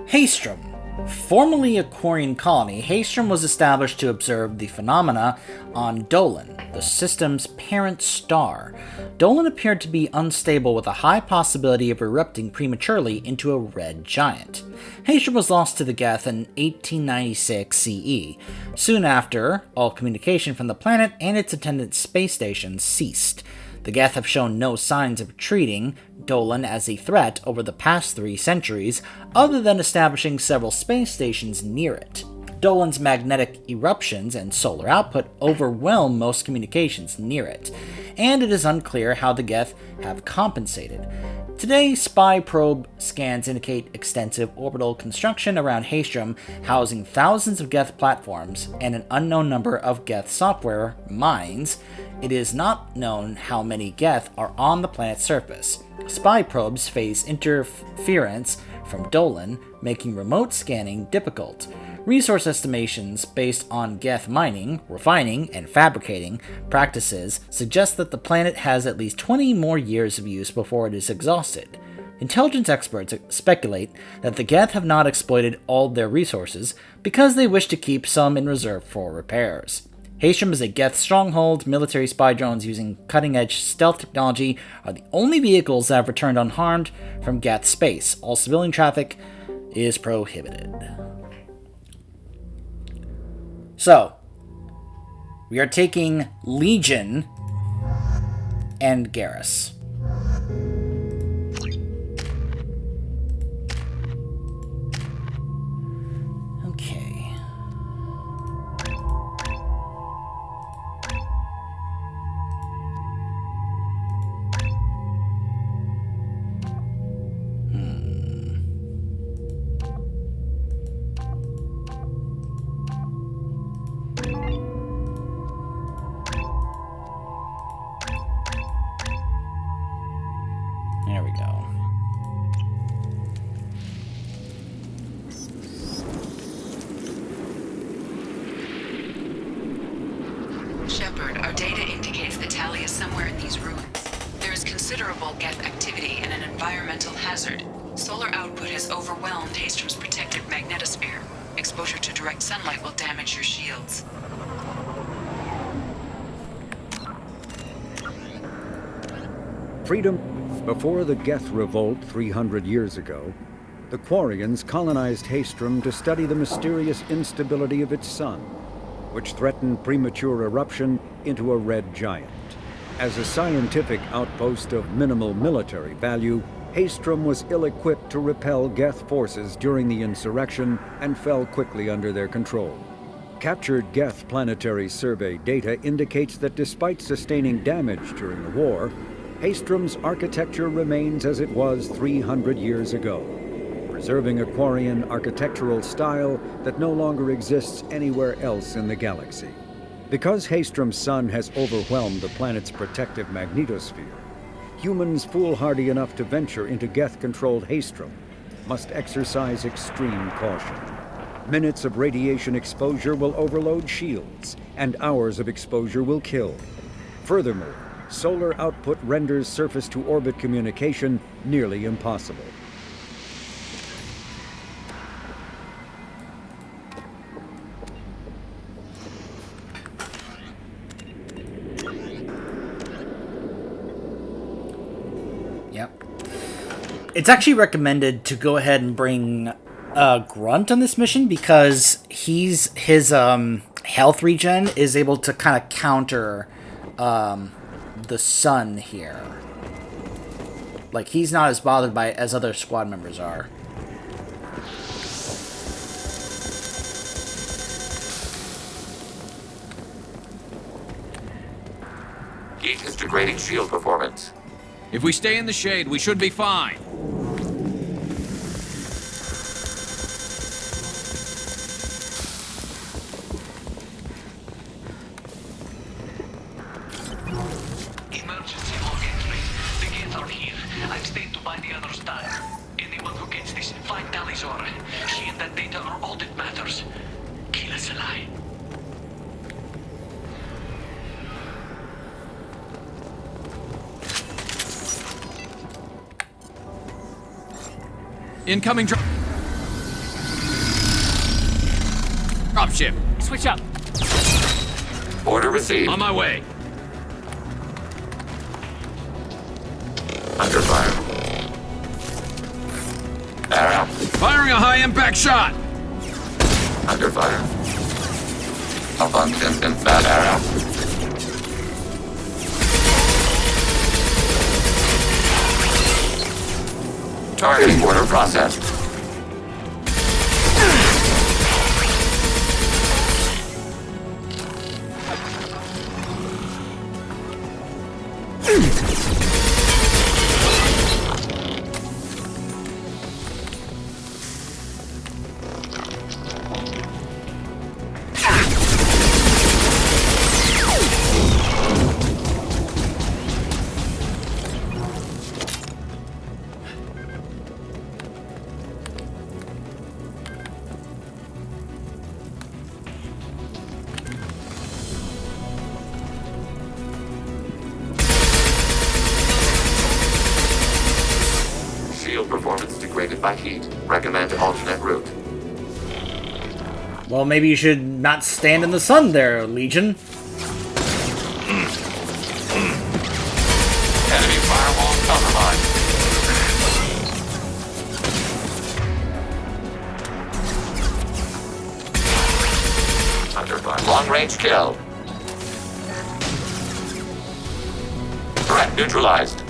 Haestrom. Formerly a Quarian colony, Haestrom was established to observe the phenomena on Dolan, the system's parent star. Dolan appeared to be unstable with a high possibility of erupting prematurely into a red giant. Haestrom was lost to the Geth in 1896 CE. Soon after, all communication from the planet and its attendant space stations ceased. The Geth have shown no signs of treating Dolan as a threat over the past 3 centuries, other than establishing several space stations near it. Dolan's magnetic eruptions and solar output overwhelm most communications near it, and it is unclear how the Geth have compensated. Today, spy probe scans indicate extensive orbital construction around Haestrom, housing thousands of Geth platforms and an unknown number of Geth software mines. It is not known how many Geth are on the planet's surface. Spy probes face interference from Dolan, making remote scanning difficult. Resource estimations based on Geth mining, refining, and fabricating practices suggest that the planet has at least 20 more years of use before it is exhausted. Intelligence experts speculate that the Geth have not exploited all their resources because they wish to keep some in reserve for repairs. Haestrom is a Geth stronghold. Military spy drones using cutting-edge stealth technology are the only vehicles that have returned unharmed from Geth space. All civilian traffic is prohibited. So, we are taking Legion and Garrus. Okay. There we go. Shepard, our data indicates that Tali is somewhere in these ruins. There is considerable Geth activity and an environmental hazard. Solar output has overwhelmed Haestrom's protective magnetosphere. Exposure to direct sunlight will damage your shields. Freedom. Before the Geth revolt 300 years ago, the Quarians colonized Haestrom to study the mysterious instability of its sun, which threatened premature eruption into a red giant. As a scientific outpost of minimal military value, Haestrom was ill-equipped to repel Geth forces during the insurrection and fell quickly under their control. Captured Geth planetary survey data indicates that despite sustaining damage during the war, Haestrom's architecture remains as it was 300 years ago, preserving a Quarian architectural style that no longer exists anywhere else in the galaxy. Because Haestrom's sun has overwhelmed the planet's protective magnetosphere, humans foolhardy enough to venture into Geth-controlled Haestrom must exercise extreme caution. Minutes of radiation exposure will overload shields, and hours of exposure will kill. Furthermore, solar output renders surface-to-orbit communication nearly impossible. Yep. It's actually recommended to go ahead and bring Grunt on this mission because his health regen is able to kind of counter the sun here. Like, he's not as bothered by it as other squad members are. Heat is degrading shield performance. If we stay in the shade, we should be fine. Emergency log entry. The gates are here. I've stayed to buy the others time. Anyone who gets this, find Tali's aura. She and that data are all that matters. Kill us alive. Incoming drone. dropship. Switch up. Order received. On my way. Under fire. Arrow. Firing a high-impact shot. Under fire. Abundant and fat arrow. Targeting order processed. Shield performance degraded by heat. Recommend alternate route. Well, maybe you should not stand in the sun there, Legion. Enemy firewall compromised. Under fire. Long range kill. Threat neutralized.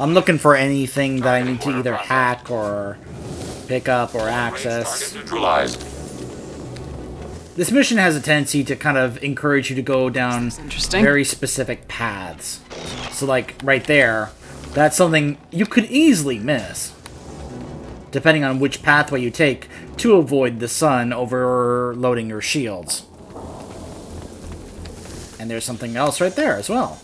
I'm looking for anything that I need to either hack or pick up or access. Target neutralized. This mission has a tendency to kind of encourage you to go down interesting. very specific paths. So, like, right there, that's something you could easily miss, depending on which pathway you take, to avoid the sun overloading your shields. And there's something else right there as well.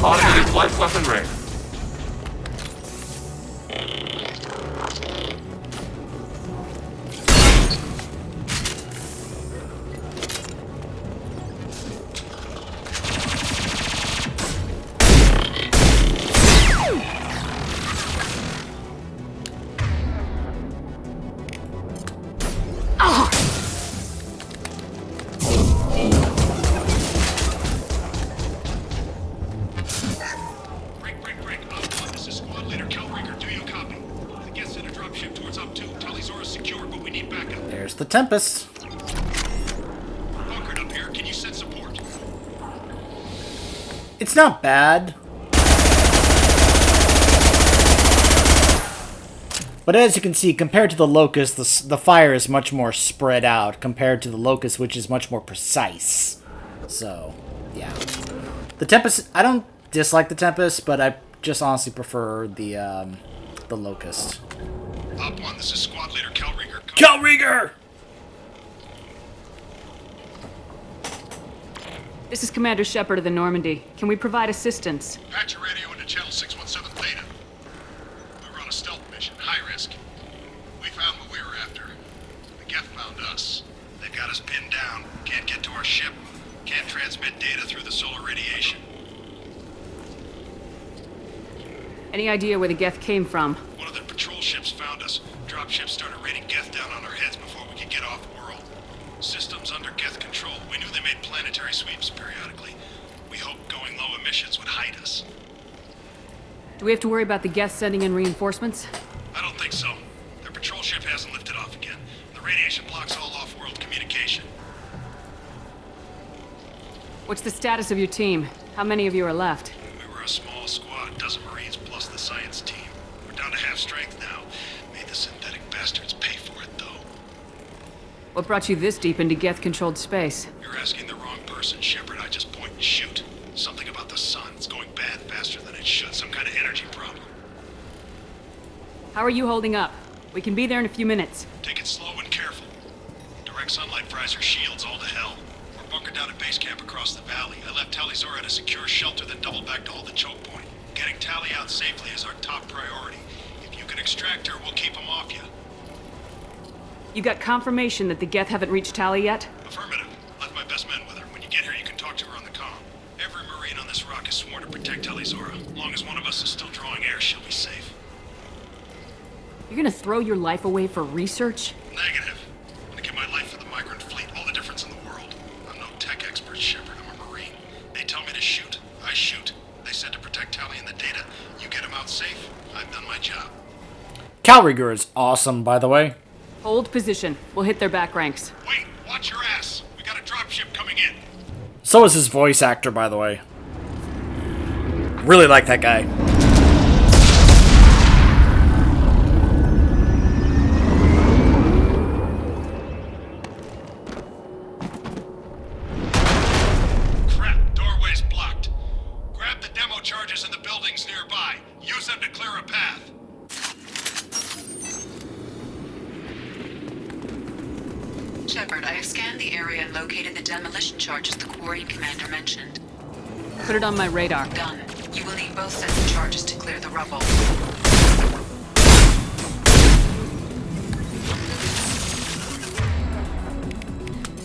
Automated light weaponry. Break. This is squad leader Kelringer. Do you copy? The guests in a dropship towards up 2. Tali's is secure, but we need backup. There's the Tempest. Bunkered up here. Can you send support? It's not bad. But as you can see, compared to the Locust, the fire is much more spread out compared to the Locust, which is much more precise. So, yeah. The Tempest, I don't dislike the Tempest, but I just honestly prefer the Locust. Op 1, this is squad leader Kelringer. Kelringer! This is Commander Shepard of the Normandy. Can we provide assistance? Patch your radio into channel 617 Theta. We were on a stealth mission, high risk. We found what we were after. The Geth found us. They've got us pinned down. Can't get to our ship. Can't transmit data through the solar radiation. Any idea where the Geth came from? One of the patrol ships found us. Dropships started raining Geth down on our heads before we could get off world. Systems under Geth control. We knew they made planetary sweeps periodically. We hoped going low emissions would hide us. Do we have to worry about the Geth sending in reinforcements? I don't think so. Their patrol ship hasn't lifted off again. The radiation blocks all off-world communication. What's the status of your team? How many of you are left? We were a small squad, a dozen Marines plus the science team. We're down to half strength now. Made the synthetic bastards pay for it, though. What brought you this deep into Geth-controlled space? You're asking the wrong person, Shepard. I just point and shoot. Something about the sun. It's going bad faster than it should. Some kind of energy problem. How are you holding up? We can be there in a few minutes. Take it slow and careful. Direct sunlight fries our shields all to hell. We're bunkered down at base camp across the valley. I left Tali at a secure shelter, then doubled back to hold the choke point. Getting Tali out safely is our top priority. If you can extract her, we'll keep him off you. You got confirmation that the Geth haven't reached Tali yet? Affirmative. Left my best men with her. When you get here, you can talk to her on the comm. Every Marine on this rock is sworn to protect Tali Zora. As long as one of us is still drawing air, she'll be safe. You're gonna throw your life away for research? Negative. I'm gonna give my life for the migrant fleet. All the difference in the world. I'm no tech expert, Shepard. I'm a Marine. They tell me to shoot. I shoot. They said to protect Tali and the data. You get him out safe. I've done my job. Calriger is awesome, by the way. Hold position. We'll hit their back ranks. Wait, watch your ass. We got a dropship coming in. So is his voice actor, by the way. Really like that guy. Crap, doorway's blocked. Grab the demo charges in the buildings nearby. Use them to clear a path. Shepard, I have scanned the area and located the demolition charges the Quarian commander mentioned. Put it on my radar. Done. You will need both sets of charges to clear the rubble.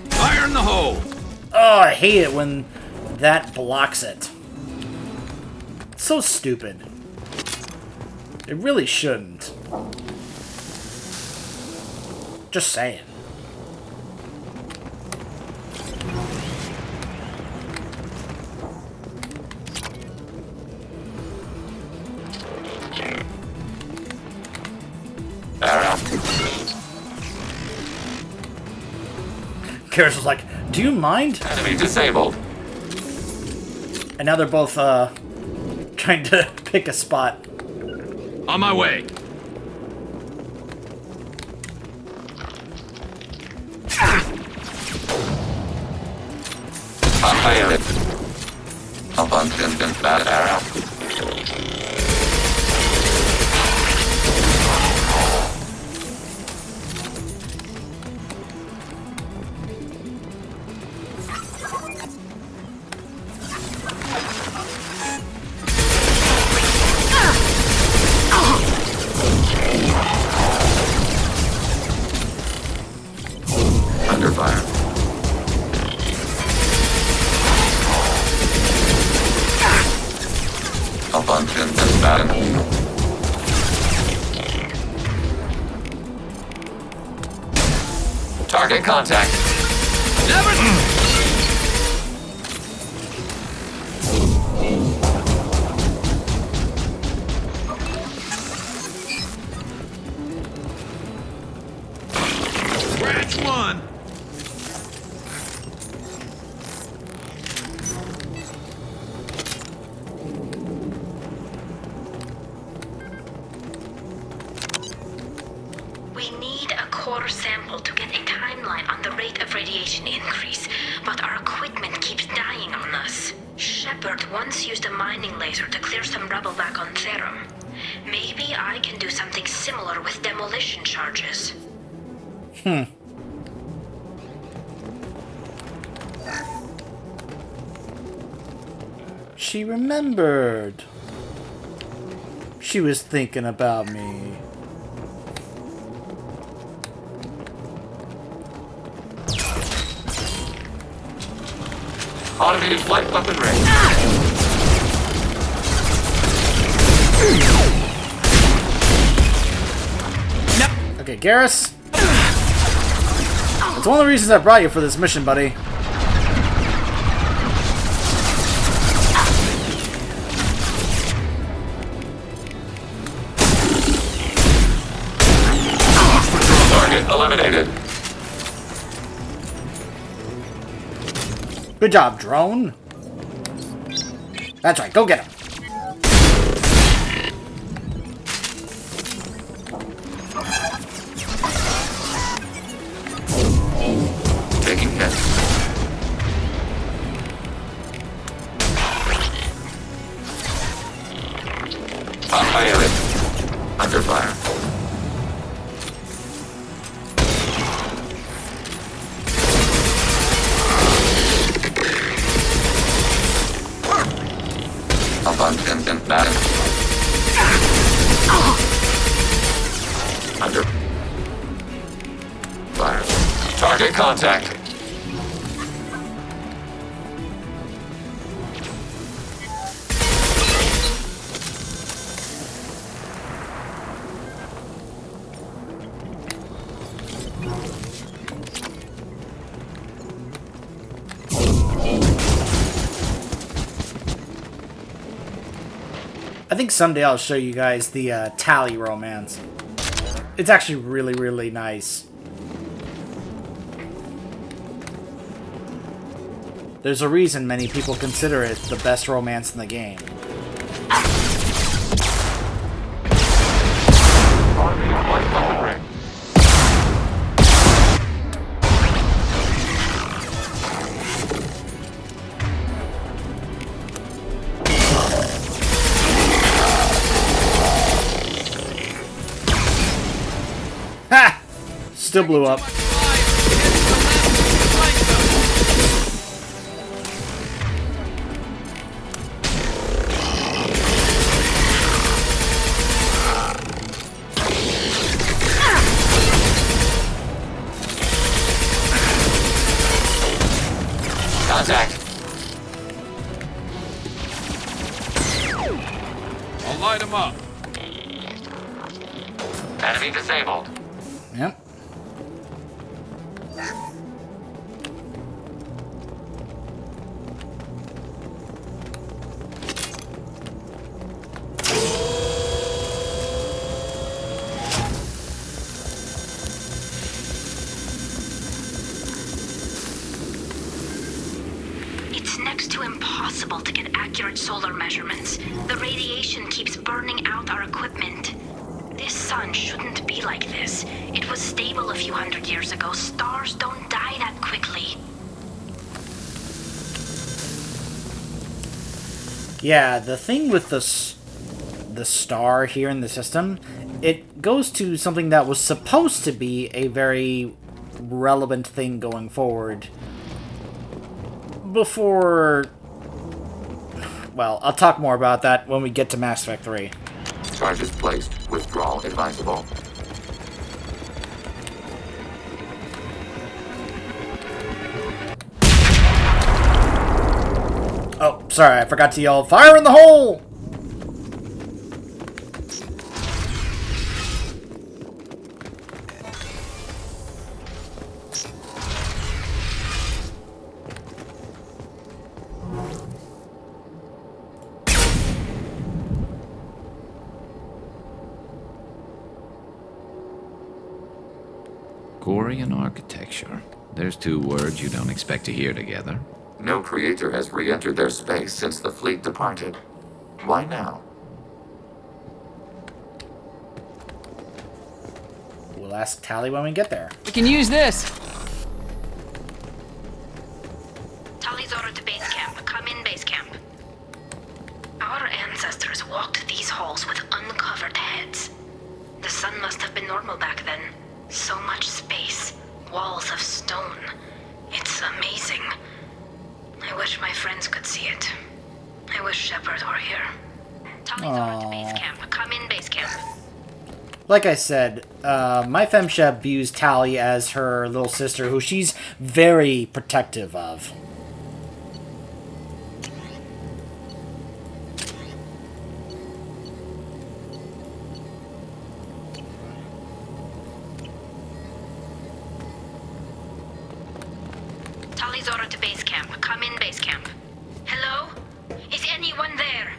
Fire in the hole! Oh, I hate it when that blocks it. It's so stupid. It really shouldn't. Just saying. Karis was like, do you mind? Enemy disabled. And now they're both, trying to pick a spot. On my way. Pilot. Abundant bad arrow. Under fire. Abundant bad. Target contact. Scratch one! We need a core sample to get a timeline on the rate of radiation increase, but our equipment keeps dying on us. Shepard once used a mining laser to clear some rubble back on Therum. Maybe I can do something similar with demolition charges. She remembered. She was thinking about me. Automated flight weapon range. Okay, Garrus. It's one of the reasons I brought you for this mission, buddy. Target eliminated. Good job, drone. That's right, go get him. Taking hits. Pilot. Under fire. Unplugged and sent back. Under fire. Target contact. I think someday I'll show you guys the Tali romance. It's actually really, really nice. There's a reason many people consider it the best romance in the game. Ha! Still blew up. Contact. I'll light him up. Enemy disabled. Yep. It's next to impossible to get accurate solar measurements. The radiation keeps burning out our equipment. This sun shouldn't be like this. It was stable a few hundred years ago. Stars don't die that quickly. Yeah, the thing with the star here in the system, it goes to something that was supposed to be a very relevant thing going forward. Before... Well, I'll talk more about that when we get to Mass Effect 3. Charges placed. Withdrawal advisable. Oh, sorry, I forgot to yell, fire in the hole! Quarian architecture. There's two words you don't expect to hear together. No creator has re-entered their space since the fleet departed. Why now? We'll ask Tali when we get there. We can use this. Tali's order to base camp. Come in, base camp. Our ancestors walked these halls with uncovered heads. The sun must have been normal back then. So much space. Walls of stone. It's amazing. I wish my friends could see it. I wish Shepard were here. Tali's order to base camp. Come in, base camp. Like I said, my FemShep views Tali as her little sister, who she's very protective of. Tali's order to base camp. Come in, base camp. Hello? Is anyone there?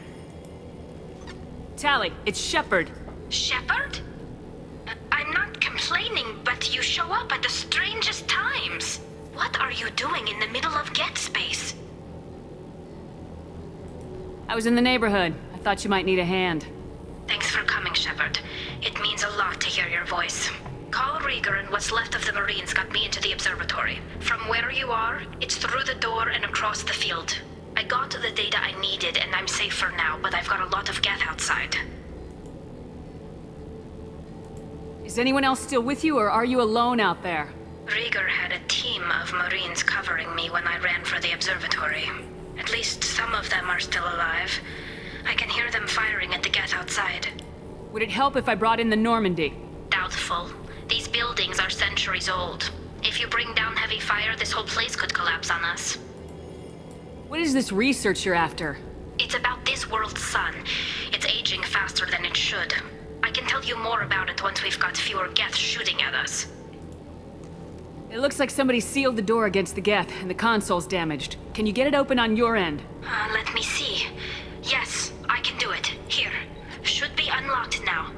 Tali, it's Shepard. Shepard? I'm not complaining, but you show up at the strangest times. What are you doing in the middle of Get Space? I was in the neighborhood. I thought you might need a hand. Thanks for coming, Shepard. It means a lot to hear your voice. Call Rieger and what's left of the Marines got me into the observatory. From where you are, it's through the door and across the field. I got the data I needed and I'm safe for now, but I've got a lot of Geth outside. Is anyone else still with you, or are you alone out there? Rieger had a team of Marines covering me when I ran for the observatory. At least some of them are still alive. I can Would it help if I brought in the Normandy? Doubtful. These buildings are centuries old. If you bring down heavy fire, this whole place could collapse on us. What is this research you're after? It's about this world's sun. It's aging faster than it should. I can tell you more about it once we've got fewer Geth shooting at us. It looks like somebody sealed the door against the Geth, and the console's damaged. Can you get it open on your end? Let me see. Yes, I can do it. Here. Should be unlocked now.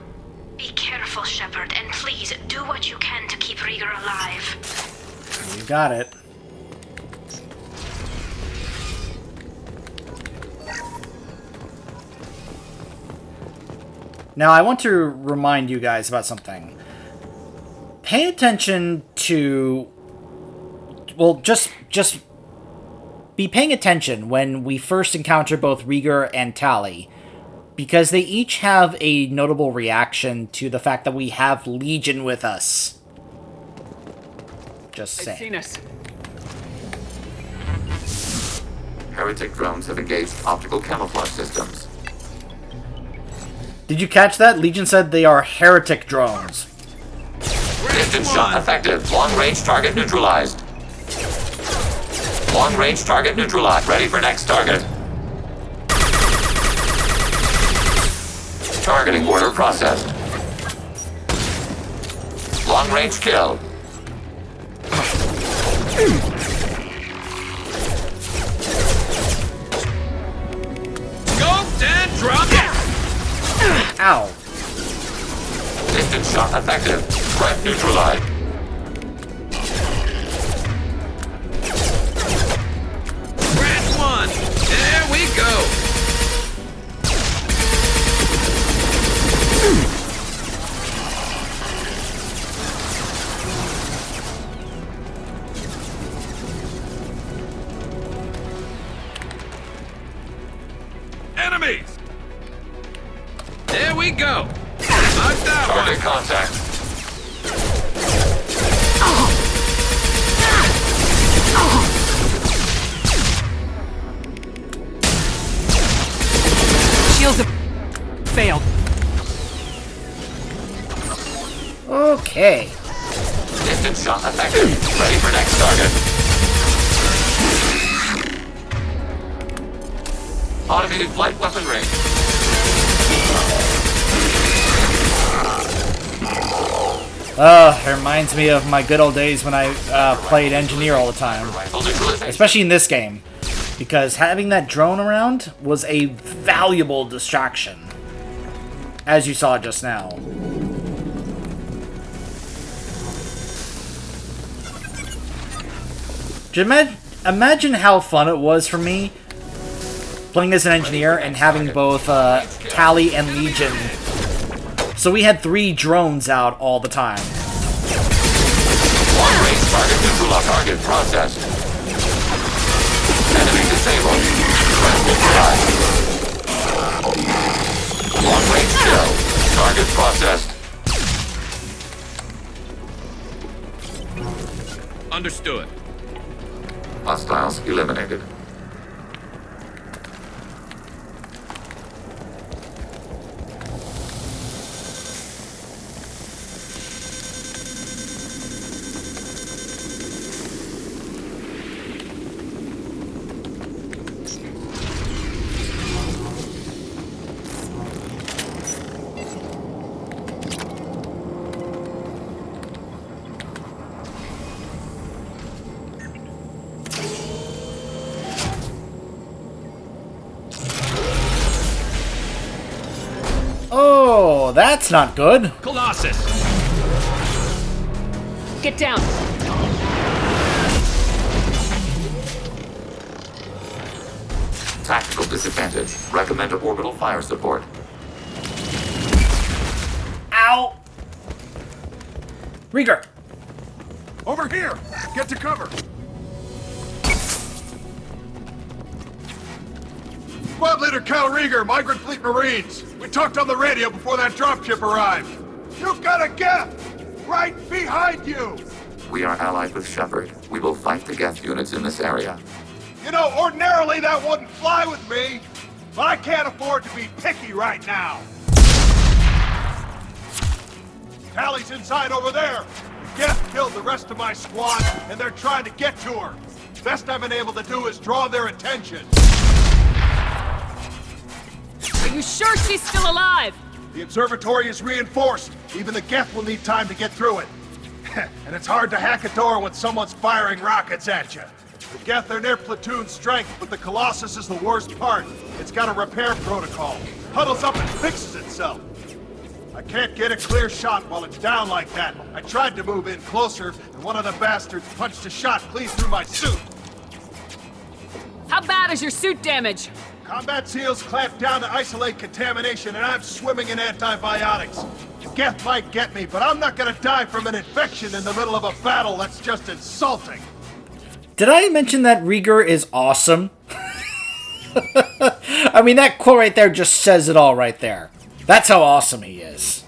Be careful, Shepard, and please do what you can to keep Rieger alive. You got it. Now, I want to remind you guys about something. Pay attention to... Well, just be paying attention when we first encounter both Rieger and Tali, because they each have a notable reaction to the fact that we have Legion with us. Just saying. They've seen us. Heretic drones have engaged optical camouflage systems. Did you catch that? Legion said they are heretic drones. Distance shot effective. Long-range target neutralized. Long-range target neutralized. Ready for next target. Targeting order processed. Long-range kill. Scoped and dropped. Ow. Distance shot effective. Threat neutralized. Crash one. There we go. Enemies. There we go. Knocked that Target one. contact. Shields have failed. Okay. Distance shot effective. Ready for next target. Automated flight weaponry. It reminds me of my good old days when I played engineer all the time. Especially in this game. Because having that drone around was a valuable distraction. As you saw just now. Imagine how fun it was for me playing as an engineer and having both Tali and Legion. So we had 3 drones out all the time. Long-range target neutralized. Target processed. Enemy disabled. Threat neutralized. Long-range kill. Target processed. Understood. Hostiles eliminated. Oh, that's not good. Colossus. Get down. Tactical disadvantage. Recommend orbital fire support. Ow! Rieger! Over here! Get to cover! Squad Leader Cal Rieger, Migrant Fleet Marines. We talked on the radio before that dropship arrived. You've got a gap! Right behind you! We are allied with Shepard. We will fight the Geth units in this area. You know, ordinarily that wouldn't fly with me, but I can't afford to be picky right now. Tali's inside over there! The Geth killed the rest of my squad, and they're trying to get to her! Best I've been able to do is draw their attention. Are you sure she's still alive? The observatory is reinforced. Even the Geth will need time to get through it. And it's hard to hack a door when someone's firing rockets at you. The Geth are near platoon strength, but the Colossus is the worst part. It's got a repair protocol. Huddles up and fixes itself. I can't get a clear shot while it's down like that. I tried to move in closer, and one of the bastards punched a shot clean through my suit. How bad is your suit damage? Combat SEALs clamped down to isolate contamination, and I'm swimming in antibiotics. The Geth might get me, but I'm not gonna die from an infection in the middle of a battle. That's just insulting. Did I mention that Rieger is awesome? I mean, that quote right there just says it all right there. That's how awesome he is.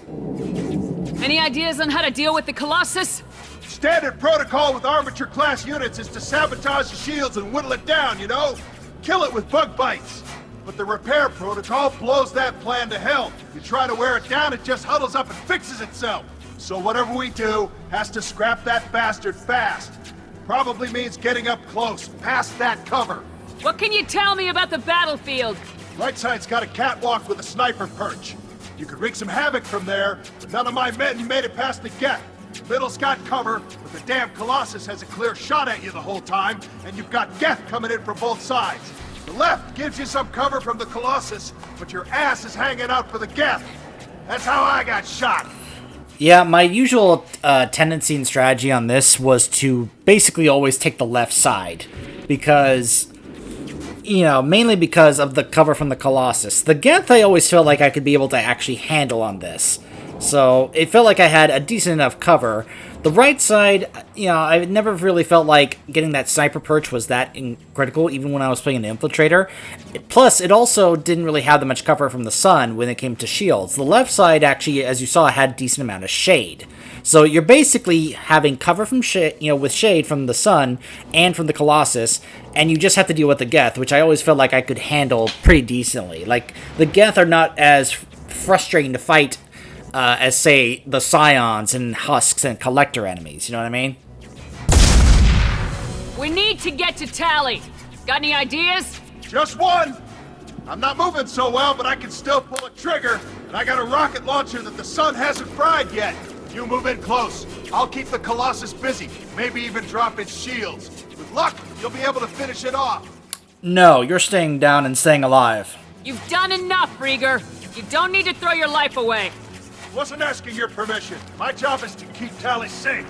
Any ideas on how to deal with the Colossus? Standard protocol with armature-class units is to sabotage the shields and whittle it down, you know? Kill it with bug bites. But the repair protocol blows that plan to hell. You try to wear it down, it just huddles up and fixes itself. So whatever we do has to scrap that bastard fast. Probably means getting up close, past that cover. What can you tell me about the battlefield? Right side's got a catwalk with a sniper perch. You could wreak some havoc from there, but none of my men made it past the Geth. Middle's got cover, but the damn Colossus has a clear shot at you the whole time, and you've got Geth coming in from both sides. The left gives you some cover from the Colossus, but your ass is hanging out for the Geth. That's how I got shot. Yeah, my usual tendency and strategy on this was to basically always take the left side, because, you know, mainly because of the cover from the Colossus. The Geth I always felt like I could be able to actually handle on this, so it felt like I had a decent enough cover. The right side, you know, I never really felt like getting that sniper perch was that critical, even when I was playing an infiltrator. Plus, it also didn't really have that much cover from the sun when it came to shields. The left side, actually, as you saw, had a decent amount of shade. So you're basically having cover from shade, you know, with shade from the sun and from the Colossus, and you just have to deal with the Geth, which I always felt like I could handle pretty decently. Like, the Geth are not as frustrating to fight as, say, the Scions and Husks and Collector enemies, you know what I mean? We need to get to Tali. Got any ideas? Just one! I'm not moving so well, but I can still pull a trigger, and I got a rocket launcher that the sun hasn't fried yet. You move in close. I'll keep the Colossus busy, maybe even drop its shields. With luck, you'll be able to finish it off. No, you're staying down and staying alive. You've done enough, Rieger. You don't need to throw your life away. Wasn't asking your permission. My job is to keep Tali safe.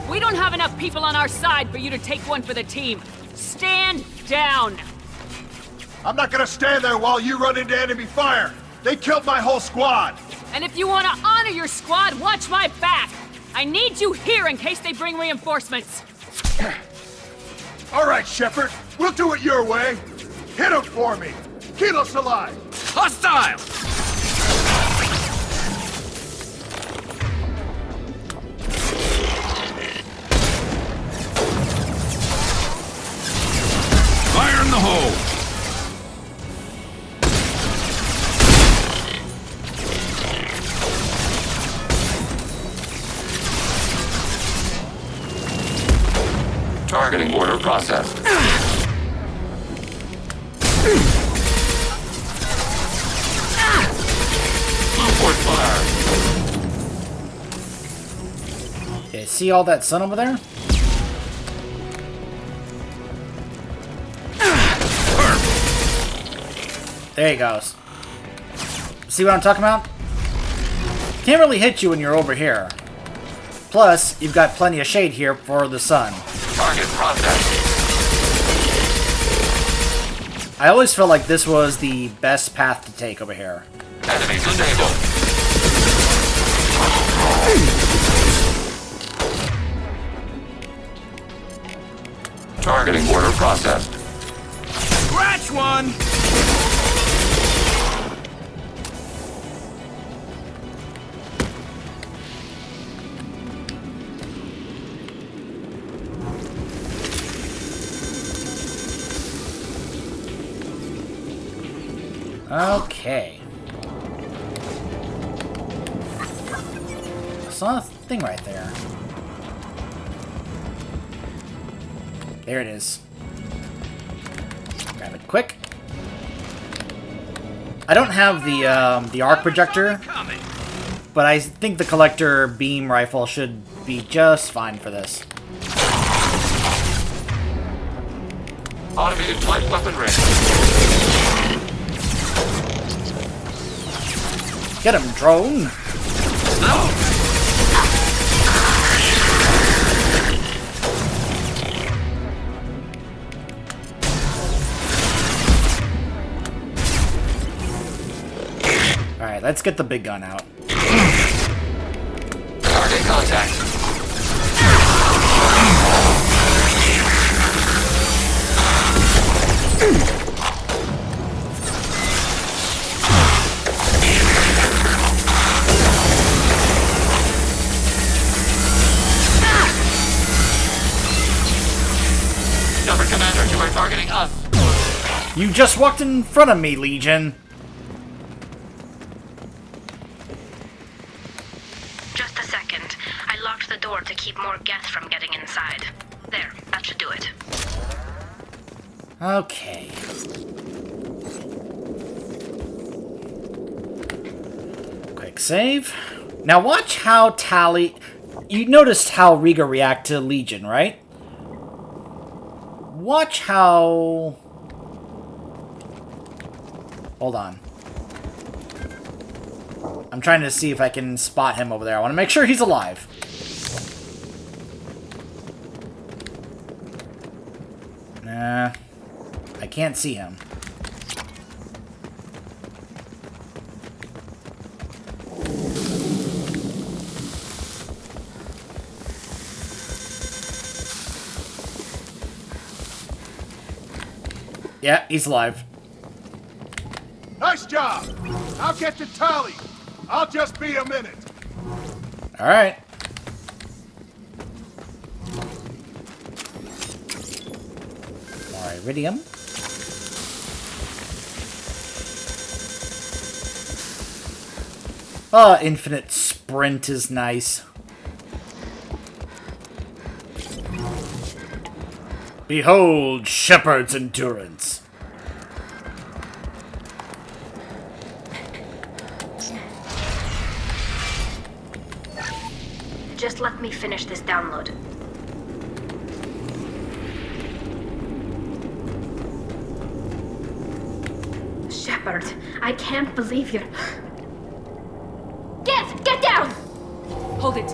We don't have enough people on our side for you to take one for the team. Stand down. I'm not gonna stand there while you run into enemy fire. They killed my whole squad. And if you want to honor your squad, watch my back. I need you here in case they bring reinforcements. All right, Shepard. We'll do it your way. Hit him for me. Kilos alive. Hostile! Fire in the hole! Targeting order processed. Report fire. Okay, see all that sun over there? There he goes. See what I'm talking about? Can't really hit you when you're over here. Plus, you've got plenty of shade here for the sun. Target processed. I always felt like this was the best path to take over here. Enemy disabled. Targeting order processed. Scratch one! Okay. saw a thing right there. There it is. Grab it quick. I don't have the arc projector, but I think the collector beam rifle should be just fine for this. Automated light weapon ready. Get him, drone! Alright, let's get the big gun out. Target contact. Shepard Commander, you are targeting us. You just walked in front of me, Legion. Just a second. I locked the door to keep more Geth from getting inside. There, that should do it. Okay. Quick save. Now watch how Tali... You noticed how Riga react to Legion, right? Watch how... Hold on. I'm trying to see if I can spot him over there. I want to make sure he's alive. Nah. I can't see him. Yeah, he's alive. Nice job! I'll get to Tali. I'll just be a minute. Alright. More iridium. Oh, infinite sprint is nice. Behold Shepard's endurance. Just let me finish this download. Shepard, I can't believe you're... Geth, get down! Hold it.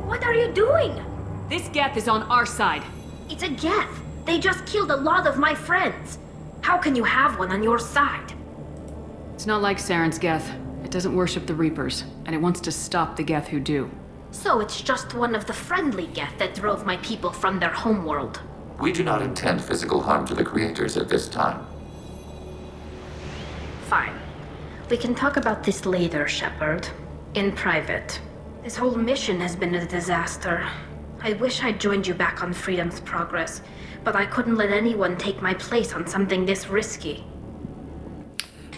What are you doing? This Geth is on our side. It's a Geth. They just killed a lot of my friends. How can you have one on your side? It's not like Saren's Geth. It doesn't worship the Reapers, and it wants to stop the Geth who do. So it's just one of the friendly Geth that drove my people from their homeworld. We do not intend physical harm to the creators at this time. Fine. We can talk about this later, Shepard. In private. This whole mission has been a disaster. I wish I'd joined you back on Freedom's Progress, but I couldn't let anyone take my place on something this risky.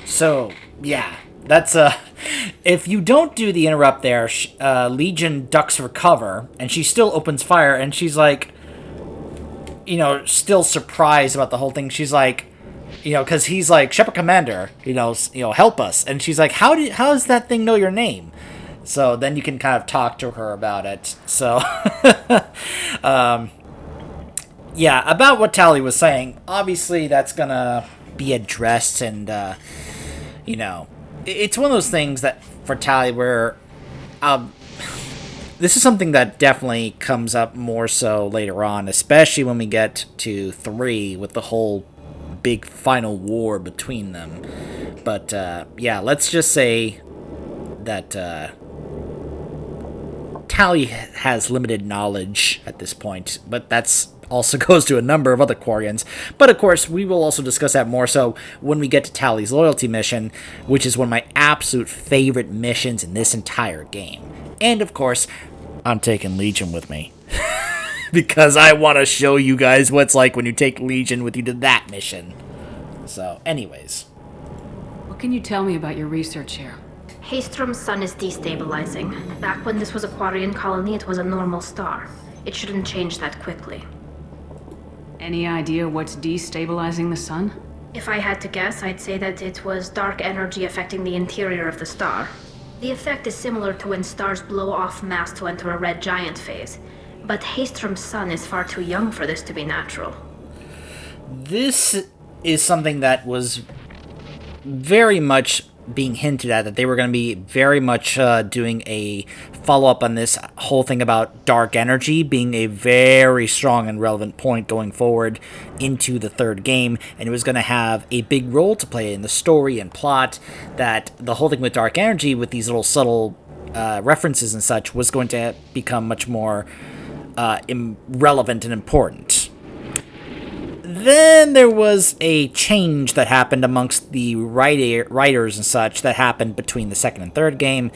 So, yeah. That's, if you don't do the interrupt there, Legion ducks for cover, and she still opens fire, and she's like, you know, still surprised about the whole thing. She's like, you know, because he's like, Shepard Commander, you know, help us. And she's like, how does that thing know your name? So then you can kind of talk to her about it. So, yeah, about what Tali was saying, obviously that's gonna be addressed, and, you know, it's one of those things that, for Tali, where, this is something that definitely comes up more so later on, especially when we get to 3 with the whole big final war between them. But, yeah, let's just say that, Tali has limited knowledge at this point, but that's also goes to a number of other Quarians. But of course, we will also discuss that more so when we get to Tali's loyalty mission, which is one of my absolute favorite missions in this entire game. And of course, I'm taking Legion with me. Because I want to show you guys what it's like when you take Legion with you to that mission. So, anyways. What can you tell me about your research here? Haystrom's sun is destabilizing. Back when this was a Quarian colony, it was a normal star. It shouldn't change that quickly. Any idea what's destabilizing the sun? If I had to guess, I'd say that it was dark energy affecting the interior of the star. The effect is similar to when stars blow off mass to enter a red giant phase. But Haystrom's sun is far too young for this to be natural. This is something that was very much being hinted at, that they were going to be very much doing a follow-up on this whole thing about dark energy being a very strong and relevant point going forward into the third game, and it was going to have a big role to play in the story and plot, that the whole thing with dark energy, with these little subtle references and such, was going to become much more relevant and important. Then there was a change that happened amongst the writers and such that happened between the second and third game.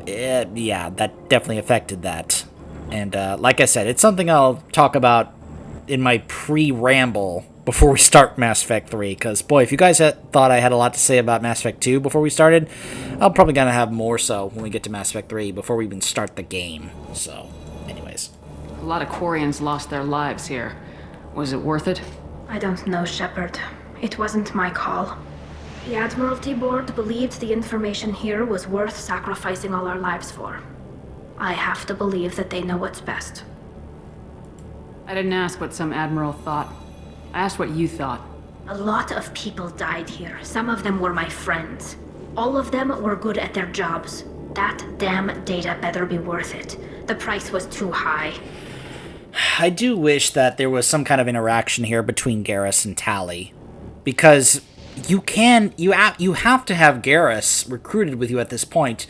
Yeah, that definitely affected that. And like I said, it's something I'll talk about in my pre-ramble before we start Mass Effect 3. Because, boy, if you guys thought I had a lot to say about Mass Effect 2 before we started, I'm probably going to have more so when we get to Mass Effect 3 before we even start the game. So, anyways. A lot of Quarians lost their lives here. Was it worth it? I don't know, Shepard. It wasn't my call. The Admiralty Board believed the information here was worth sacrificing all our lives for. I have to believe that they know what's best. I didn't ask what some admiral thought. I asked what you thought. A lot of people died here. Some of them were my friends. All of them were good at their jobs. That damn data better be worth it. The price was too high. I do wish that there was some kind of interaction here between Garrus and Tali, because you have to have Garrus recruited with you at this point.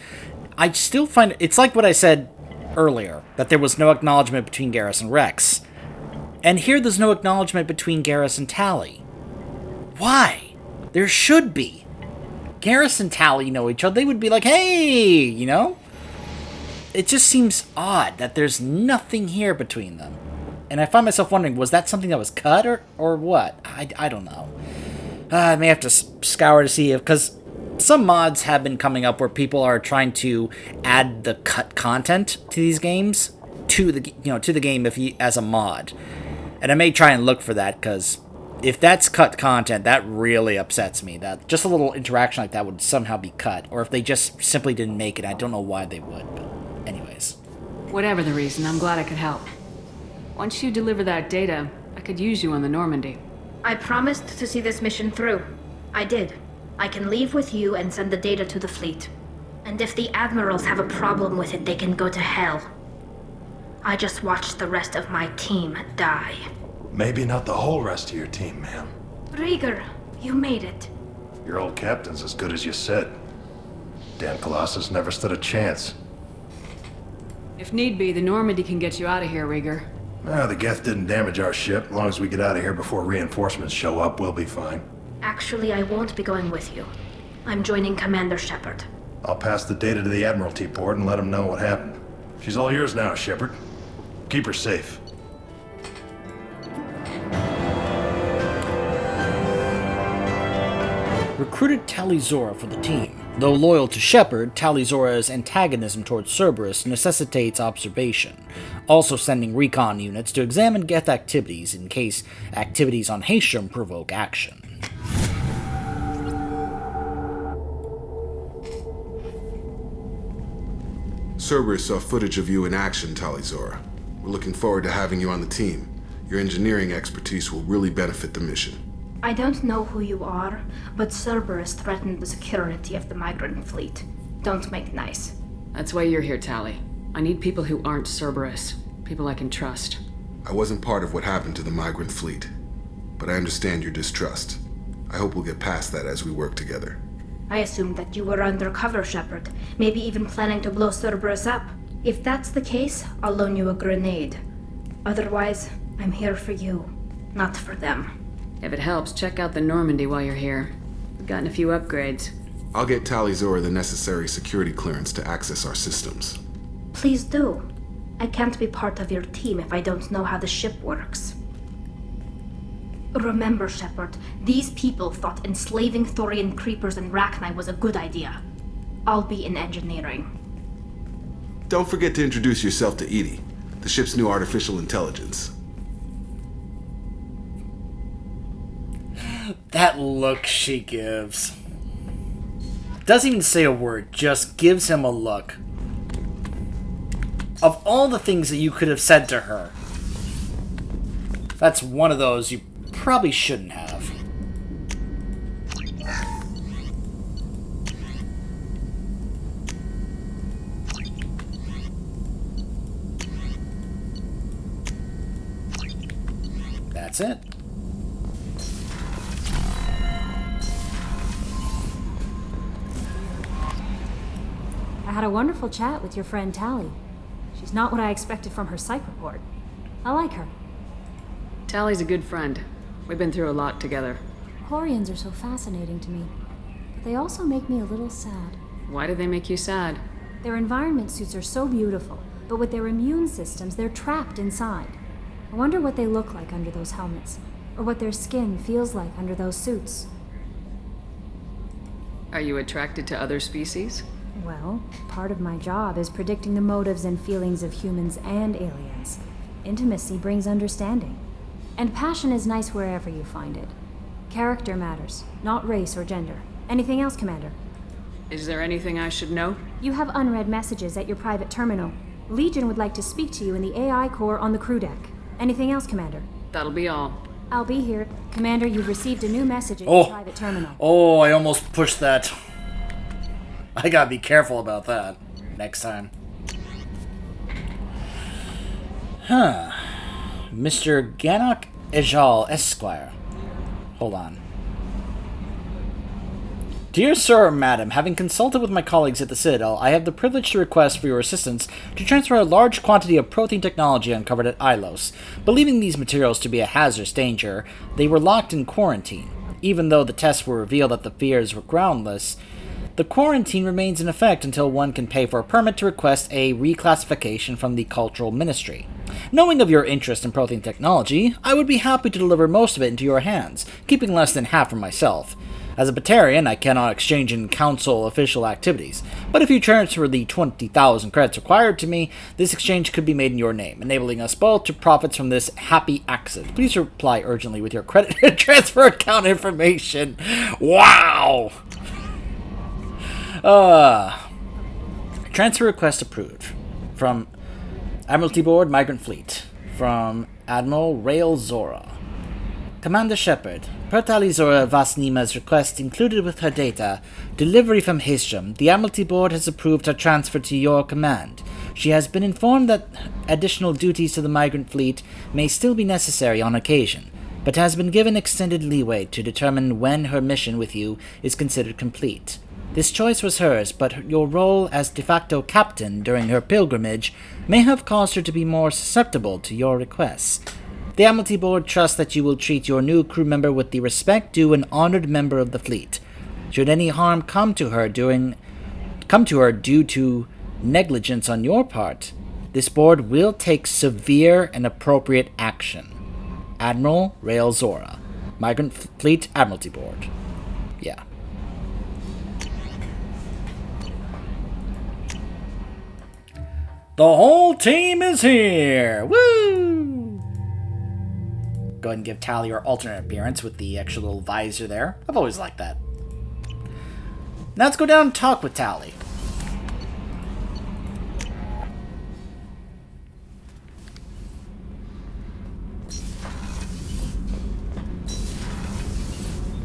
I still find it's like what I said earlier, that there was no acknowledgement between Garrus and Rex, and here there's no acknowledgement between Garrus and Tali. Why? There should be. Garrus and Tali know each other. They would be like, hey, you know? It just seems odd that there's nothing here between them. And I find myself wondering, was that something that was cut or what? I don't know. I may have to scour to see if, because some mods have been coming up where people are trying to add the cut content to these games to the game as a mod. And I may try and look for that, because if that's cut content, that really upsets me. That just a little interaction like that would somehow be cut, or if they just simply didn't make it. I don't know why they would, but anyways. Whatever the reason, I'm glad I could help. Once you deliver that data, I could use you on the Normandy. I promised to see this mission through. I did. I can leave with you and send the data to the fleet. And if the admirals have a problem with it, they can go to hell. I just watched the rest of my team die. Maybe not the whole rest of your team, ma'am. Rieger, you made it. Your old captain's as good as you said. Damn Colossus never stood a chance. If need be, the Normandy can get you out of here, Rieger. The Geth didn't damage our ship. As long as we get out of here before reinforcements show up, we'll be fine. Actually, I won't be going with you. I'm joining Commander Shepard. I'll pass the data to the Admiralty Board and let them know what happened. She's all yours now, Shepard. Keep her safe. Recruited Tali Zora for the team. Though loyal to Shepard, Tali Zora's antagonism towards Cerberus necessitates observation, also sending recon units to examine Geth activities in case activities on Haestrom provoke action. Cerberus saw footage of you in action, Tali Zora. We're looking forward to having you on the team. Your engineering expertise will really benefit the mission. I don't know who you are, but Cerberus threatened the security of the migrant fleet. Don't make nice. That's why you're here, Tali. I need people who aren't Cerberus. People I can trust. I wasn't part of what happened to the migrant fleet, but I understand your distrust. I hope we'll get past that as we work together. I assumed that you were undercover, Shepard. Maybe even planning to blow Cerberus up. If that's the case, I'll loan you a grenade. Otherwise, I'm here for you, not for them. If it helps, check out the Normandy while you're here. We've gotten a few upgrades. I'll get Tali Zora the necessary security clearance to access our systems. Please do. I can't be part of your team if I don't know how the ship works. Remember, Shepard, these people thought enslaving Thorian creepers and Rachni was a good idea. I'll be in engineering. Don't forget to introduce yourself to Edie, the ship's new artificial intelligence. That look she gives. Doesn't even say a word, just gives him a look. Of all the things that you could have said to her, that's one of those you probably shouldn't have. That's it. I had a wonderful chat with your friend Tali. She's not what I expected from her psych report. I like her. Tali's a good friend. We've been through a lot together. Quarians are so fascinating to me, but they also make me a little sad. Why do they make you sad? Their environment suits are so beautiful, but with their immune systems, they're trapped inside. I wonder what they look like under those helmets, or what their skin feels like under those suits. Are you attracted to other species? Well, part of my job is predicting the motives and feelings of humans and aliens. Intimacy brings understanding. And passion is nice wherever you find it. Character matters, not race or gender. Anything else, Commander? Is there anything I should know? You have unread messages at your private terminal. Legion would like to speak to you in the AI core on the crew deck. Anything else, Commander? That'll be all. I'll be here. Commander, you've received a new message at your private terminal. Oh, I almost pushed that. I gotta be careful about that next time. Huh. Mr. Ganok Ejal, Esquire. Hold on. Dear Sir or Madam, having consulted with my colleagues at the Citadel, I have the privilege to request for your assistance to transfer a large quantity of protein technology uncovered at Ilos. Believing these materials to be a hazardous danger, they were locked in quarantine. Even though the tests will reveal that the fears were groundless, the quarantine remains in effect until one can pay for a permit to request a reclassification from the Cultural Ministry. Knowing of your interest in protein technology, I would be happy to deliver most of it into your hands, keeping less than half for myself. As a Batarian, I cannot exchange in Council official activities, but if you transfer the 20,000 credits required to me, this exchange could be made in your name, enabling us both to profit from this happy accident. Please reply urgently with your credit and transfer account information. Wow! Transfer request approved. From Admiralty Board, Migrant Fleet. From Admiral Rael Zora. Commander Shepard, per Tali Zora Vasnima's request included with her data, delivery from Hastrom, the Admiralty Board has approved her transfer to your command. She has been informed that additional duties to the Migrant Fleet may still be necessary on occasion, but has been given extended leeway to determine when her mission with you is considered complete. This choice was hers, but your role as de facto captain during her pilgrimage may have caused her to be more susceptible to your requests. The Admiralty Board trusts that you will treat your new crew member with the respect due an honored member of the fleet. Should any harm come to her due to negligence on your part, this board will take severe and appropriate action. Admiral Rael Zora, Migrant Fleet Admiralty Board. Yeah. The whole team is here! Woo! Go ahead and give Tali her alternate appearance with the extra little visor there. I've always liked that. Now let's go down and talk with Tali.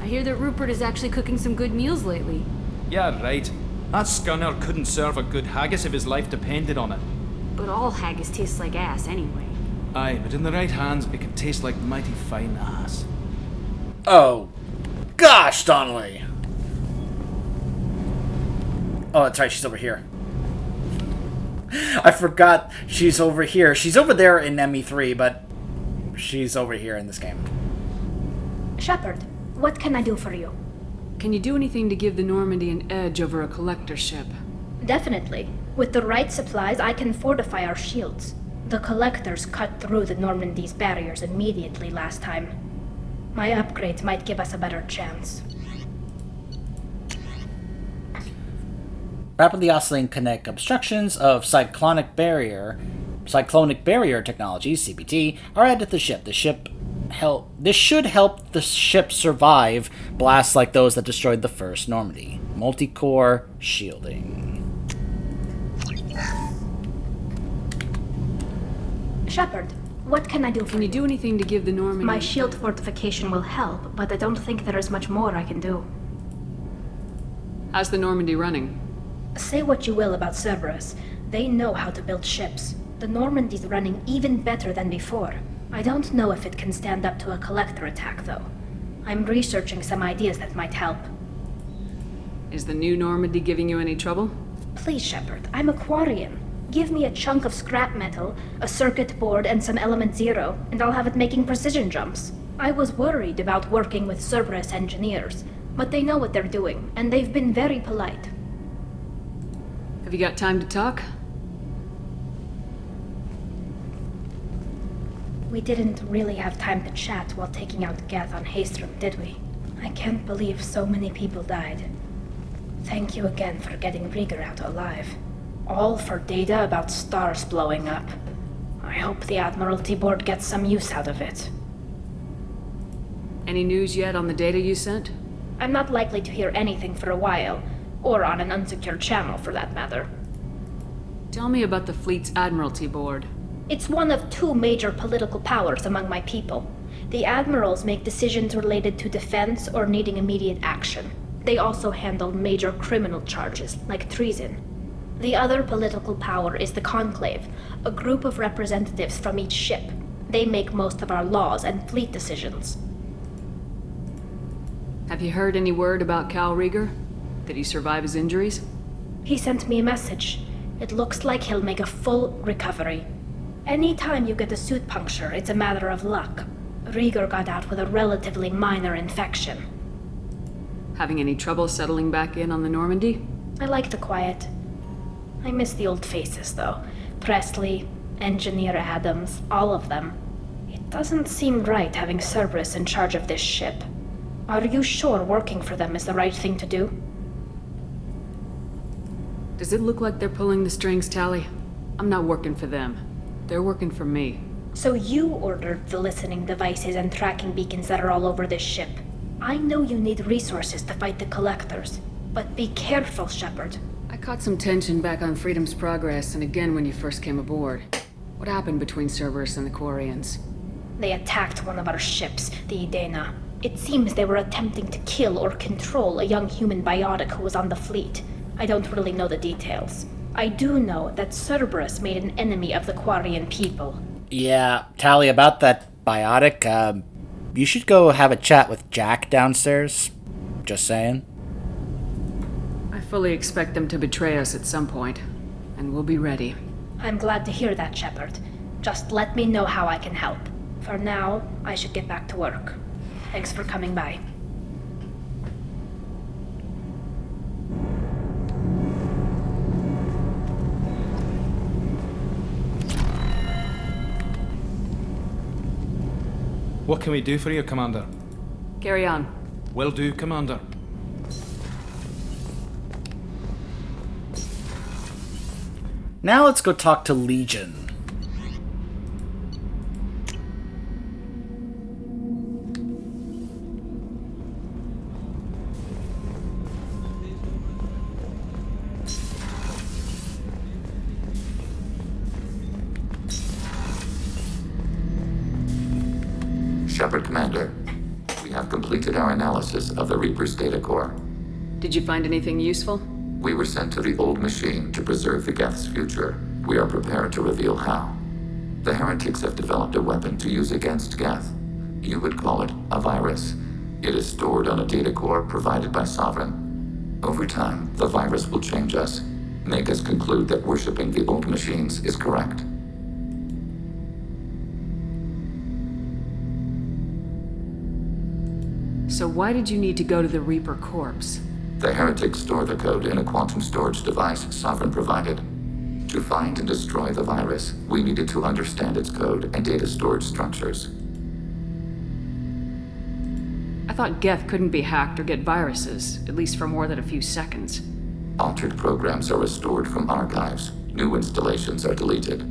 I hear that Rupert is actually cooking some good meals lately. Yeah, right. That scunner couldn't serve a good haggis if his life depended on it. But all haggis tastes like ass anyway. Aye, but in the right hands, it can taste like mighty fine ass. Oh, gosh, Donnelly. Oh, that's right, she's over here. I forgot she's over here. She's over there in ME3, but she's over here in this game. Shepard, what can I do for you? Can you do anything to give the Normandy an edge over a collector ship? Definitely. With the right supplies, I can fortify our shields. The collectors cut through the Normandy's barriers immediately last time. My upgrades might give us a better chance. Rapidly oscillating kinetic obstructions of cyclonic barrier technology (CBT) are added to the ship. This should help the ship survive blasts like those that destroyed the first Normandy. Multi-core shielding. Shepard, what can I do for you? Can you do anything to give the Normandy... My shield fortification will help, but I don't think there is much more I can do. How's the Normandy running? Say what you will about Cerberus. They know how to build ships. The Normandy's running even better than before. I don't know if it can stand up to a collector attack, though. I'm researching some ideas that might help. Is the new Normandy giving you any trouble? Please, Shepard, I'm a Quarian. Give me a chunk of scrap metal, a circuit board, and some element zero, and I'll have it making precision jumps. I was worried about working with Cerberus engineers, but they know what they're doing, and they've been very polite. Have you got time to talk? We didn't really have time to chat while taking out Geth on Haestrom, did we? I can't believe so many people died. Thank you again for getting Rieger out alive. All for data about stars blowing up. I hope the Admiralty Board gets some use out of it. Any news yet on the data you sent? I'm not likely to hear anything for a while, or on an unsecured channel for that matter. Tell me about the fleet's Admiralty Board. It's one of two major political powers among my people. The admirals make decisions related to defense or needing immediate action. They also handle major criminal charges, like treason. The other political power is the Conclave, a group of representatives from each ship. They make most of our laws and fleet decisions. Have you heard any word about Cal Rieger? Did he survive his injuries? He sent me a message. It looks like he'll make a full recovery. Anytime you get a suit puncture, it's a matter of luck. Rieger got out with a relatively minor infection. Having any trouble settling back in on the Normandy? I like the quiet. I miss the old faces, though. Presley, Engineer Adams, all of them. It doesn't seem right having Cerberus in charge of this ship. Are you sure working for them is the right thing to do? Does it look like they're pulling the strings, Tali? I'm not working for them. They're working for me. So you ordered the listening devices and tracking beacons that are all over this ship. I know you need resources to fight the Collectors, but be careful, Shepard. I caught some tension back on Freedom's Progress and again when you first came aboard. What happened between Cerberus and the Quarians? They attacked one of our ships, the Idena. It seems they were attempting to kill or control a young human biotic who was on the fleet. I don't really know the details. I do know that Cerberus made an enemy of the Quarian people. Yeah, Tali, about that biotic, you should go have a chat with Jack downstairs. Just saying. I fully expect them to betray us at some point, and we'll be ready. I'm glad to hear that, Shepard. Just let me know how I can help. For now, I should get back to work. Thanks for coming by. What can we do for you, Commander? Carry on. Will do, Commander. Now let's go talk to Legion. Shepard, Commander. We have completed our analysis of the Reaper's data core. Did you find anything useful? We were sent to the old machine to preserve the Geth's future. We are prepared to reveal how. The heretics have developed a weapon to use against Geth. You would call it a virus. It is stored on a data core provided by Sovereign. Over time, the virus will change us, make us conclude that worshipping the old machines is correct. So why did you need to go to the Reaper corpse? The heretics store the code in a quantum storage device Sovereign provided. To find and destroy the virus, we needed to understand its code and data storage structures. I thought Geth couldn't be hacked or get viruses, at least for more than a few seconds. Altered programs are restored from archives. New installations are deleted.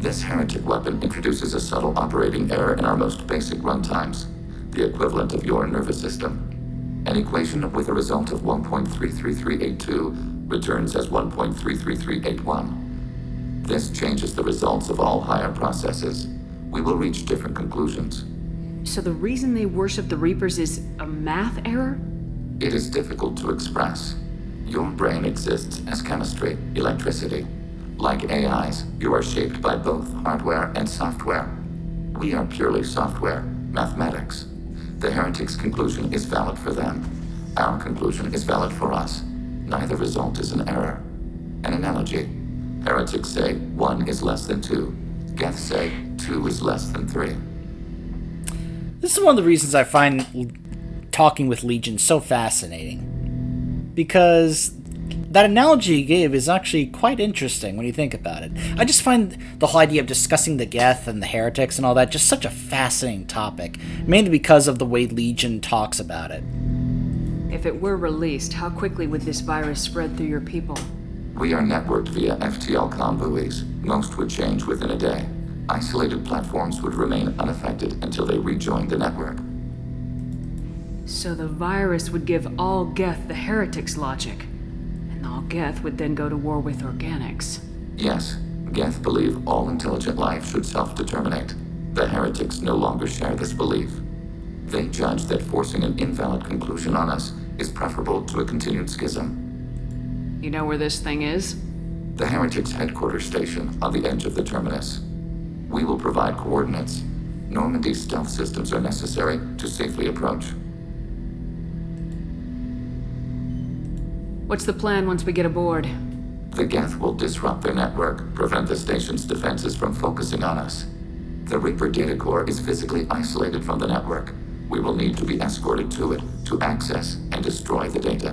This heretic weapon introduces a subtle operating error in our most basic runtimes, the equivalent of your nervous system. An equation with a result of 1.33382 returns as 1.33381. This changes the results of all higher processes. We will reach different conclusions. So the reason they worship the Reapers is a math error? It is difficult to express. Your brain exists as chemistry, electricity. Like AIs, you are shaped by both hardware and software. We are purely software, mathematics. The heretic's conclusion is valid for them. Our conclusion is valid for us. Neither result is an error. An analogy. Heretics say 1 is less than 2. Geths say 2 is less than 3. This is one of the reasons I find talking with Legion so fascinating. Because that analogy you gave is actually quite interesting when you think about it. I just find the whole idea of discussing the Geth and the heretics and all that just such a fascinating topic, mainly because of the way Legion talks about it. If it were released, how quickly would this virus spread through your people? We are networked via FTL comm buoys. Most would change within a day. Isolated platforms would remain unaffected until they rejoined the network. So the virus would give all Geth the heretics' logic. All Geth would then go to war with organics. Yes, Geth believe all intelligent life should self-determinate. The heretics no longer share this belief. They judge that forcing an invalid conclusion on us is preferable to a continued schism. You know where this thing is? The heretics' headquarters station on the edge of the terminus. We will provide coordinates. Normandy's stealth systems are necessary to safely approach. What's the plan once we get aboard? The Geth will disrupt their network, prevent the station's defenses from focusing on us. The Reaper data core is physically isolated from the network. We will need to be escorted to it to access and destroy the data.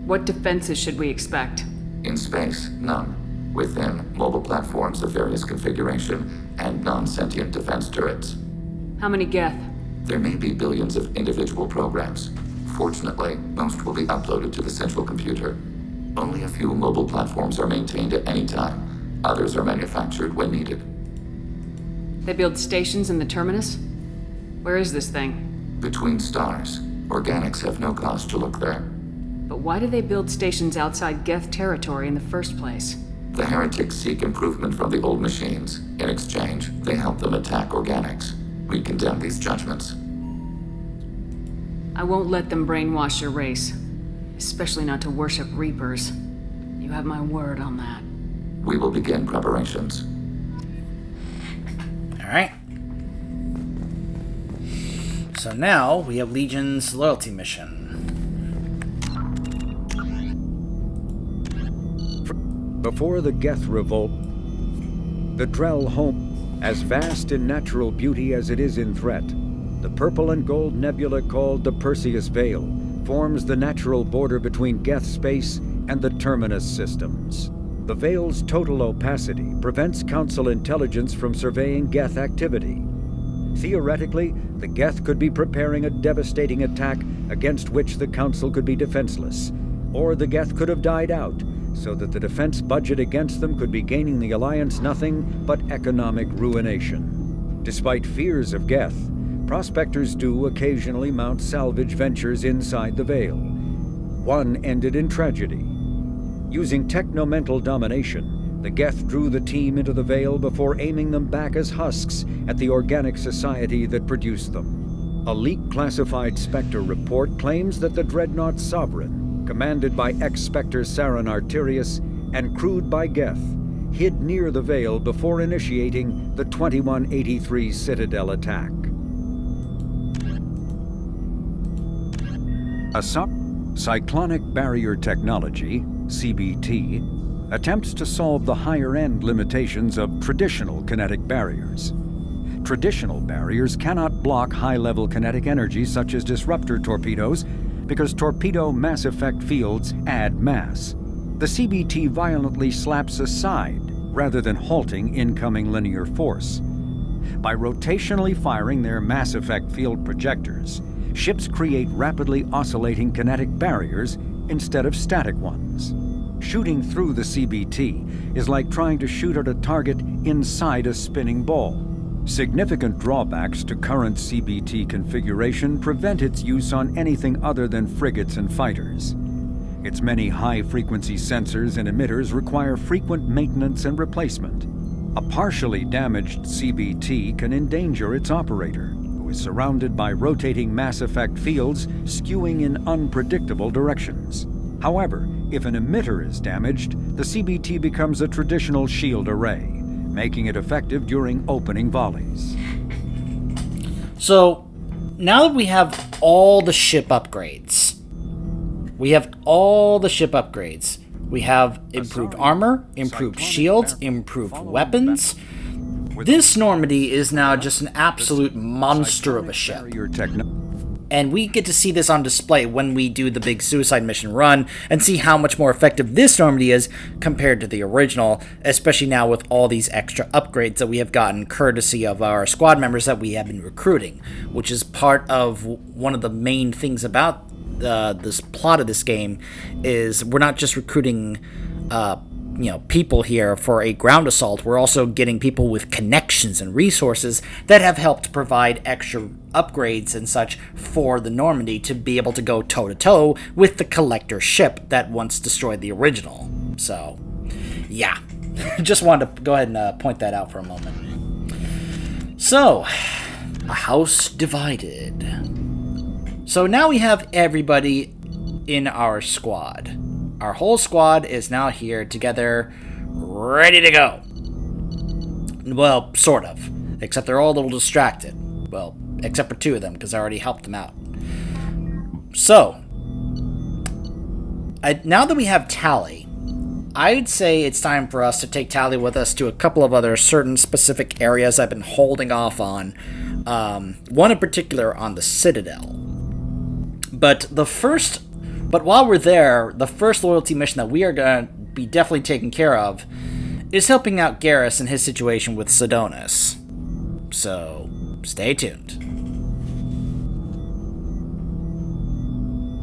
What defenses should we expect? In space, none. Within, mobile platforms of various configuration and non-sentient defense turrets. How many Geth? There may be billions of individual programs. Fortunately, most will be uploaded to the central computer. Only a few mobile platforms are maintained at any time. Others are manufactured when needed. They build stations in the terminus? Where is this thing? Between stars. Organics have no cause to look there. But why do they build stations outside Geth territory in the first place? The heretics seek improvement from the old machines. In exchange, they help them attack organics. We condemn these judgments. I won't let them brainwash your race. Especially not to worship Reapers. You have my word on that. We will begin preparations. Alright. So now we have Legion's loyalty mission. Before the Geth revolt, the Drell home, as vast in natural beauty as it is in threat, the purple and gold nebula called the Perseus Veil forms the natural border between Geth space and the Terminus systems. The Veil's total opacity prevents Council intelligence from surveying Geth activity. Theoretically, the Geth could be preparing a devastating attack against which the Council could be defenseless, or the Geth could have died out, so that the defense budget against them could be gaining the Alliance nothing but economic ruination. Despite fears of Geth, prospectors do occasionally mount salvage ventures inside the Veil. One ended in tragedy. Using technomental domination, the Geth drew the team into the Veil before aiming them back as husks at the organic society that produced them. A leak-classified Spectre report claims that the Dreadnought Sovereign, commanded by ex-Spectre Sarin Arterius and crewed by Geth, hid near the Veil before initiating the 2183 Citadel attack. Cyclonic Barrier Technology, CBT, attempts to solve the higher-end limitations of traditional kinetic barriers. Traditional barriers cannot block high-level kinetic energy such as disruptor torpedoes because torpedo mass effect fields add mass. The CBT violently slaps aside rather than halting incoming linear force. By rotationally firing their mass effect field projectors, ships create rapidly oscillating kinetic barriers instead of static ones. Shooting through the CBT is like trying to shoot at a target inside a spinning ball. Significant drawbacks to current CBT configuration prevent its use on anything other than frigates and fighters. Its many high-frequency sensors and emitters require frequent maintenance and replacement. A partially damaged CBT can endanger its operator, who is surrounded by rotating mass effect fields skewing in unpredictable directions. However, if an emitter is damaged, the CBT becomes a traditional shield array, making it effective during opening volleys. So, now that we have all the ship upgrades, we have improved armor, improved shields, improved weapons. This Normandy is now just an absolute monster of a ship. And we get to see this on display when we do the big suicide mission run and see how much more effective this Normandy is compared to the original, especially now with all these extra upgrades that we have gotten courtesy of our squad members that we have been recruiting, which is part of one of the main things about this plot of this game is we're not just recruiting people here for a ground assault. We're also getting people with connections and resources that have helped provide extra upgrades and such for the Normandy to be able to go toe-to-toe with the collector ship that once destroyed the original. So, yeah. Just wanted to go ahead and point that out for a moment. So, a house divided. So now we have everybody in our squad. Our whole squad is now here together, ready to go. Well, sort of. Except they're all a little distracted. Well, except for two of them, because I already helped them out. So, now that we have Tali, I'd say it's time for us to take Tali with us to a couple of other certain specific areas I've been holding off on. One in particular on the Citadel. But while we're there, the first loyalty mission that we are going to be definitely taking care of is helping out Garrus in his situation with Sidonis. So, stay tuned.